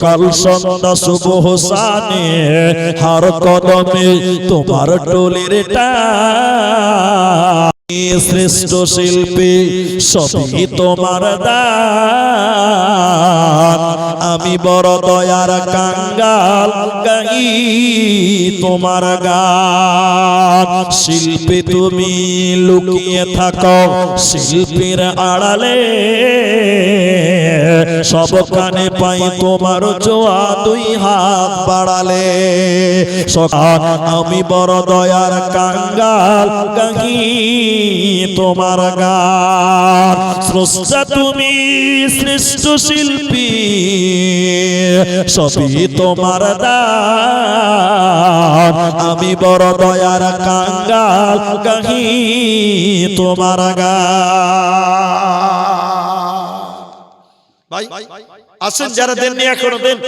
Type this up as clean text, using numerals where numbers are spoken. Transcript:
কাল সন্ধ্যা শুভ সানে হার কদমে তোমার টলির টান শ্রেষ্ঠ শিল্পী সবই তোমার দান আমি বড় দয়ার কাঙ্গাল গাই তোমার গান শিল্পী তুমি লুকিয়ে থাকো শিল্পীর আড়ালে সব কানে পাই তোমার জোয়া দুই হাত বাড়ালে আমি বড় দয়ার কাঙ্গাল গাই তোমার গান স্রষ্টা তুমি শ্রেষ্ঠ শিল্পী সবই তোমার দান আমি বড় দয়ার কাঙ্গাল গাহি তোমার গান। ভাই আসেন যারা দেননি এখনো দেন।